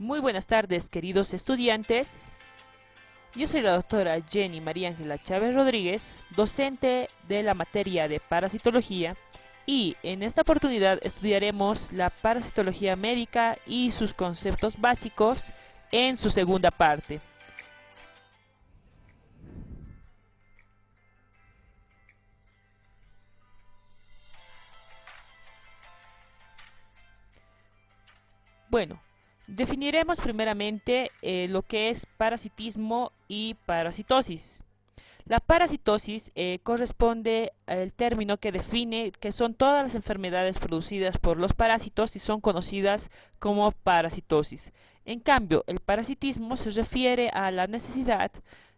Muy buenas tardes, queridos estudiantes. Yo soy la doctora Jenny María Ángela Chávez Rodríguez, docente de la materia de parasitología, y en esta oportunidad estudiaremos la parasitología médica y sus conceptos básicos en su segunda parte. Bueno, definiremos primeramente lo que es parasitismo y parasitosis. La parasitosis corresponde al término que define que son todas las enfermedades producidas por los parásitos y son conocidas como parasitosis. En cambio, el parasitismo se refiere a la necesidad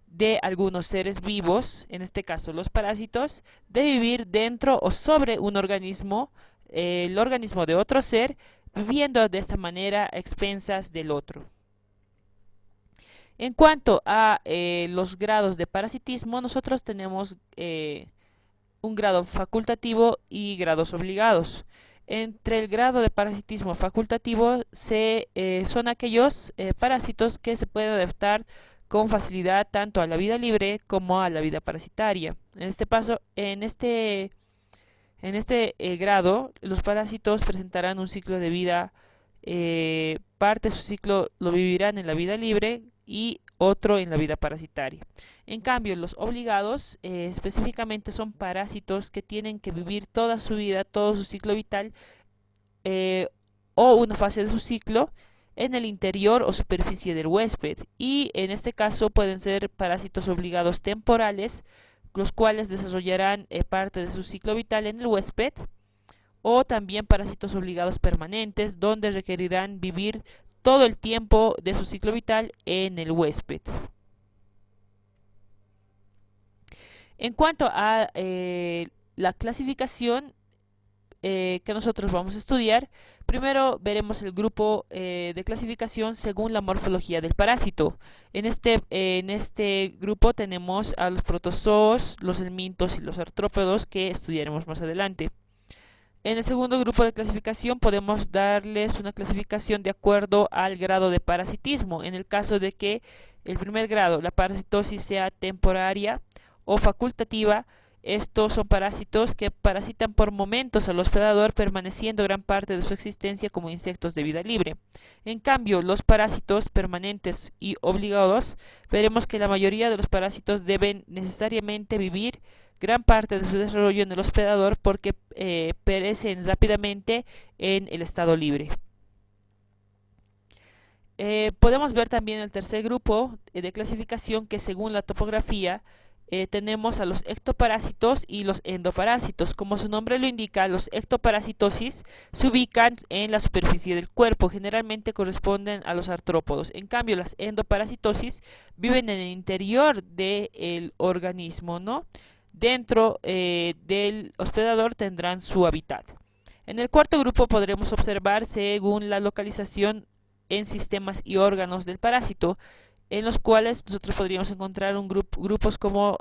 de algunos seres vivos, en este caso los parásitos, de vivir dentro o sobre un organismo, el organismo de otro ser, viviendo de esta manera a expensas del otro. En cuanto a los grados de parasitismo, nosotros tenemos un grado facultativo y grados obligados. Entre el grado de parasitismo facultativo son aquellos parásitos que se pueden adaptar con facilidad tanto a la vida libre como a la vida parasitaria. En este grado, los parásitos presentarán un ciclo de vida, parte de su ciclo lo vivirán en la vida libre y otro en la vida parasitaria. En cambio, los obligados específicamente son parásitos que tienen que vivir toda su vida, todo su ciclo vital eh, o una fase de su ciclo en el interior o superficie del huésped, y en este caso pueden ser parásitos obligados temporales, los cuales desarrollarán parte de su ciclo vital en el huésped, o también parásitos obligados permanentes, donde requerirán vivir todo el tiempo de su ciclo vital en el huésped. En cuanto a la clasificación que nosotros vamos a estudiar, primero veremos el grupo de clasificación según la morfología del parásito. En este grupo tenemos a los protozoos, los helmintos y los artrópodos, que estudiaremos más adelante. En el segundo grupo de clasificación podemos darles una clasificación de acuerdo al grado de parasitismo. En el caso de que el primer grado, la parasitosis, sea temporaria o facultativa, estos son parásitos que parasitan por momentos al hospedador, permaneciendo gran parte de su existencia como insectos de vida libre. En cambio, los parásitos permanentes y obligados, veremos que la mayoría de los parásitos deben necesariamente vivir gran parte de su desarrollo en el hospedador porque perecen rápidamente en el estado libre. Podemos ver también el tercer grupo de clasificación, que según la topografía tenemos a los ectoparásitos y los endoparásitos. Como su nombre lo indica, los ectoparasitosis se ubican en la superficie del cuerpo, generalmente corresponden a los artrópodos. En cambio, las endoparasitosis viven en el interior del organismo, ¿no? Dentro del hospedador tendrán su hábitat. En el cuarto grupo podremos observar según la localización en sistemas y órganos del parásito, en los cuales nosotros podríamos encontrar grupos como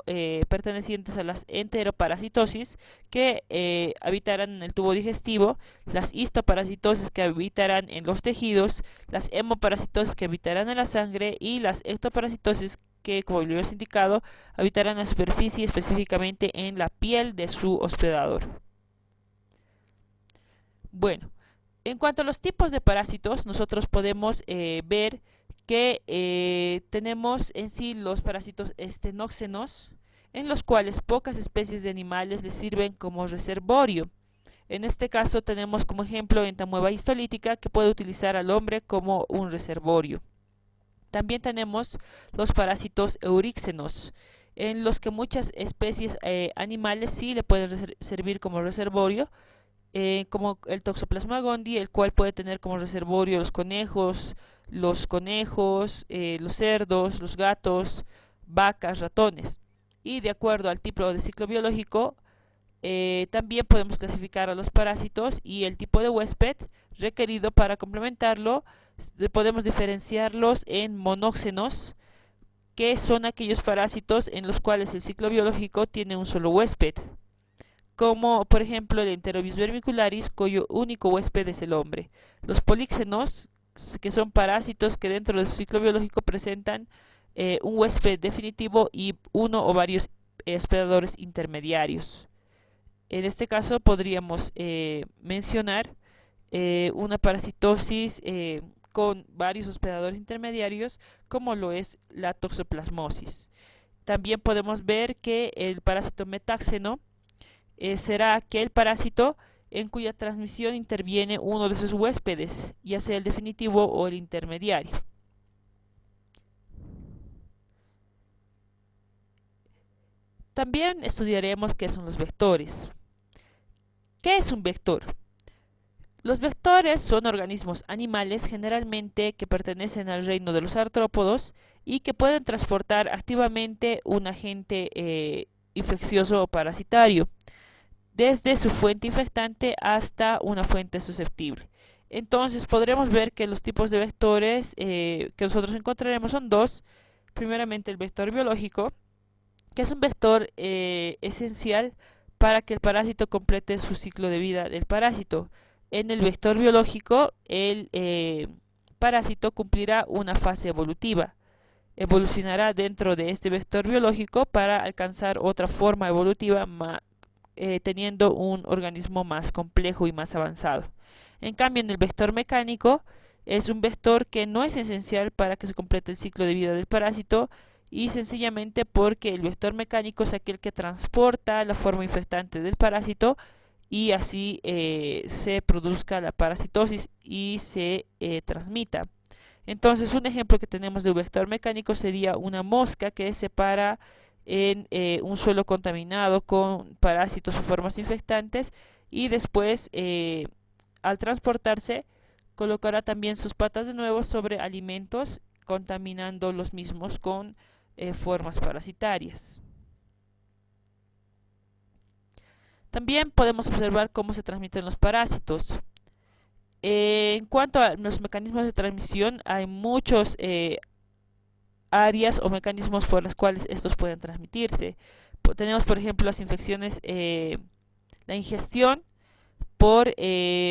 pertenecientes a las enteroparasitosis, que habitarán en el tubo digestivo, las histoparasitosis, que habitarán en los tejidos, las hemoparasitosis, que habitarán en la sangre, y las ectoparasitosis, que, como lo hemos indicado, habitarán en la superficie, específicamente en la piel de su hospedador. Bueno, en cuanto a los tipos de parásitos, nosotros podemos ver que tenemos en sí los parásitos estenóxenos, en los cuales pocas especies de animales les sirven como reservorio. En este caso tenemos como ejemplo entamueba histolítica, que puede utilizar al hombre como un reservorio. También tenemos los parásitos euríxenos, en los que muchas especies animales sí le pueden servir como reservorio, como el Toxoplasma gondii, el cual puede tener como reservorio los cerdos, los gatos, vacas, ratones. Y de acuerdo al tipo de ciclo biológico, también podemos clasificar a los parásitos y el tipo de huésped requerido para complementarlo. Podemos diferenciarlos en monóxenos, que son aquellos parásitos en los cuales el ciclo biológico tiene un solo huésped, como por ejemplo el Enterobius vermicularis, cuyo único huésped es el hombre. Los políxenos, que son parásitos que dentro de su ciclo biológico presentan un huésped definitivo y uno o varios hospedadores intermediarios. En este caso podríamos mencionar una parasitosis con varios hospedadores intermediarios, como lo es la toxoplasmosis. También podemos ver que el parásito metáxeno será aquel parásito en cuya transmisión interviene uno de sus huéspedes, ya sea el definitivo o el intermediario. También estudiaremos qué son los vectores. ¿Qué es un vector? Los vectores son organismos animales generalmente que pertenecen al reino de los artrópodos y que pueden transportar activamente un agente infeccioso o parasitario, desde su fuente infectante hasta una fuente susceptible. Entonces podremos ver que los tipos de vectores que nosotros encontraremos son dos. Primeramente el vector biológico, que es un vector esencial para que el parásito complete su ciclo de vida del parásito. En el vector biológico, el parásito cumplirá una fase evolutiva. Evolucionará dentro de este vector biológico para alcanzar otra forma evolutiva teniendo un organismo más complejo y más avanzado. En cambio, en el vector mecánico, es un vector que no es esencial para que se complete el ciclo de vida del parásito, y sencillamente porque el vector mecánico es aquel que transporta la forma infectante del parásito y así se produzca la parasitosis y se transmita. Entonces, un ejemplo que tenemos de un vector mecánico sería una mosca que se para en un suelo contaminado con parásitos o formas infectantes, y después al transportarse colocará también sus patas de nuevo sobre alimentos, contaminando los mismos con formas parasitarias. También podemos observar cómo se transmiten los parásitos. En cuanto a los mecanismos de transmisión, hay muchos áreas o mecanismos por los cuales estos pueden transmitirse. Tenemos, por ejemplo, las infecciones, la ingestión por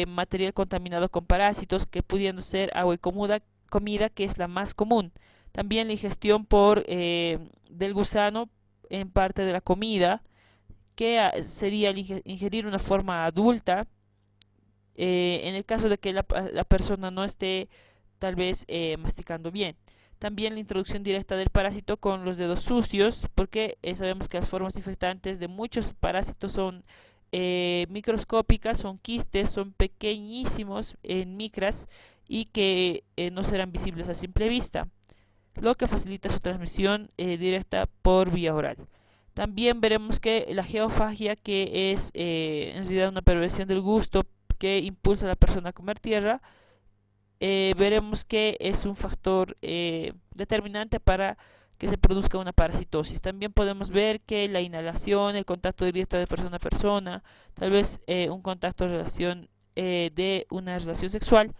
material contaminado con parásitos, que pudiendo ser agua y comida, que es la más común. También la ingestión por del gusano en parte de la comida, que sería el ingerir una forma adulta, en el caso de que la persona no esté tal vez masticando bien. También la introducción directa del parásito con los dedos sucios, porque sabemos que las formas infectantes de muchos parásitos son microscópicas, son quistes, son pequeñísimos en micras y que no serán visibles a simple vista, lo que facilita su transmisión directa por vía oral. También veremos que la geofagia, que es en realidad una perversión del gusto que impulsa a la persona a comer tierra, veremos que es un factor determinante para que se produzca una parasitosis. También podemos ver que la inhalación, el contacto directo de persona a persona, tal vez un contacto de una relación sexual,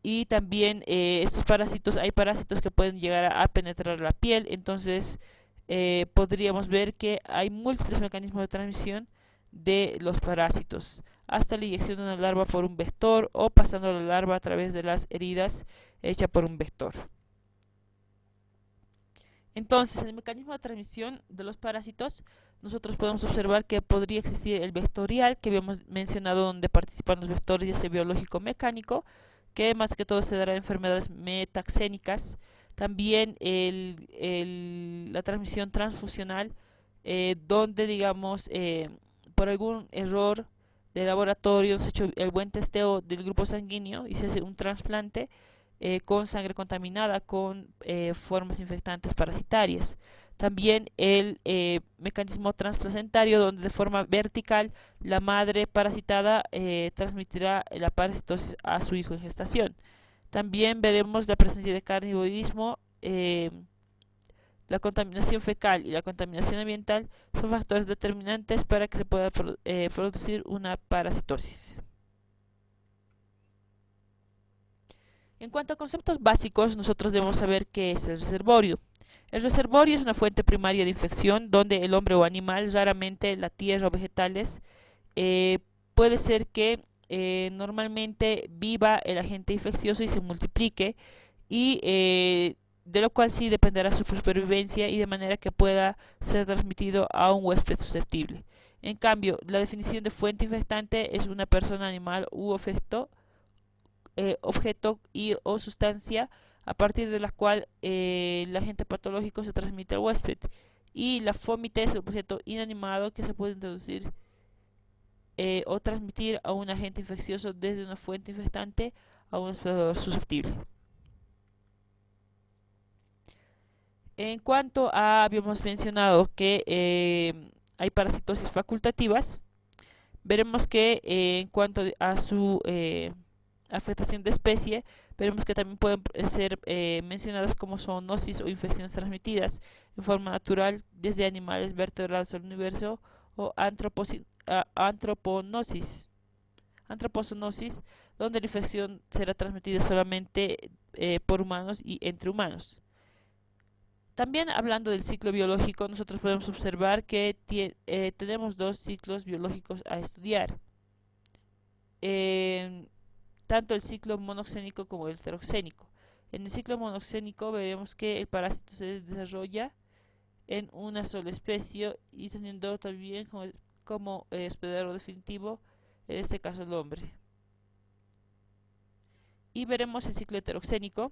y también estos parásitos, hay parásitos que pueden llegar a penetrar la piel. Entonces podríamos ver que hay múltiples mecanismos de transmisión de los parásitos, hasta la inyección de una larva por un vector o pasando la larva a través de las heridas hecha por un vector. Entonces, en el mecanismo de transmisión de los parásitos, nosotros podemos observar que podría existir el vectorial, que habíamos mencionado, donde participan los vectores, ya sea biológico o mecánico, que más que todo se dará en enfermedades metaxénicas. También la transmisión transfusional, donde digamos por algún error de laboratorio se ha hecho el buen testeo del grupo sanguíneo y se hace un trasplante con sangre contaminada con formas infectantes parasitarias. También el mecanismo transplacentario, donde de forma vertical la madre parasitada transmitirá la parasitosis a su hijo en gestación. También veremos la presencia de carnivoridismo, la contaminación fecal y la contaminación ambiental son factores determinantes para que se pueda producir una parasitosis. En cuanto a conceptos básicos, nosotros debemos saber qué es el reservorio. El reservorio es una fuente primaria de infección donde el hombre o animal, raramente la tierra o vegetales, puede ser que normalmente viva el agente infeccioso y se multiplique, y de lo cual sí dependerá su supervivencia y de manera que pueda ser transmitido a un huésped susceptible. En cambio, la definición de fuente infectante es una persona, animal u objeto y o sustancia a partir de la cual el agente patológico se transmite al huésped. Y la fómite es el objeto inanimado que se puede introducir o transmitir a un agente infeccioso desde una fuente infectante a un hospedador susceptible. En cuanto a, habíamos mencionado que hay parasitosis facultativas, veremos que en cuanto a su afectación de especie, veremos que también pueden ser mencionadas como zoonosis o infecciones transmitidas en forma natural desde animales vertebrados del universo, o antropozoonosis, donde la infección será transmitida solamente por humanos y entre humanos. También hablando del ciclo biológico, nosotros podemos observar que tenemos dos ciclos biológicos a estudiar. Tanto el ciclo monoxénico como el heteroxénico. En el ciclo monoxénico veremos que el parásito se desarrolla en una sola especie y teniendo también como hospedero definitivo, en este caso el hombre. Y veremos el ciclo heteroxénico,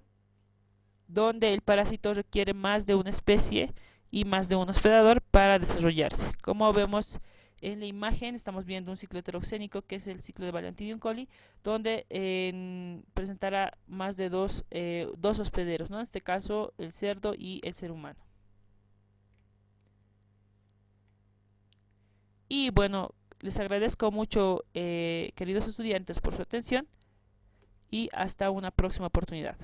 donde el parásito requiere más de una especie y más de un hospedador para desarrollarse. Como vemos en la imagen, estamos viendo un ciclo heteroxénico, que es el ciclo de Balantidium coli, donde presentará más de dos hospederos, ¿no? En este caso el cerdo y el ser humano. Y bueno, les agradezco mucho, queridos estudiantes, por su atención, y hasta una próxima oportunidad.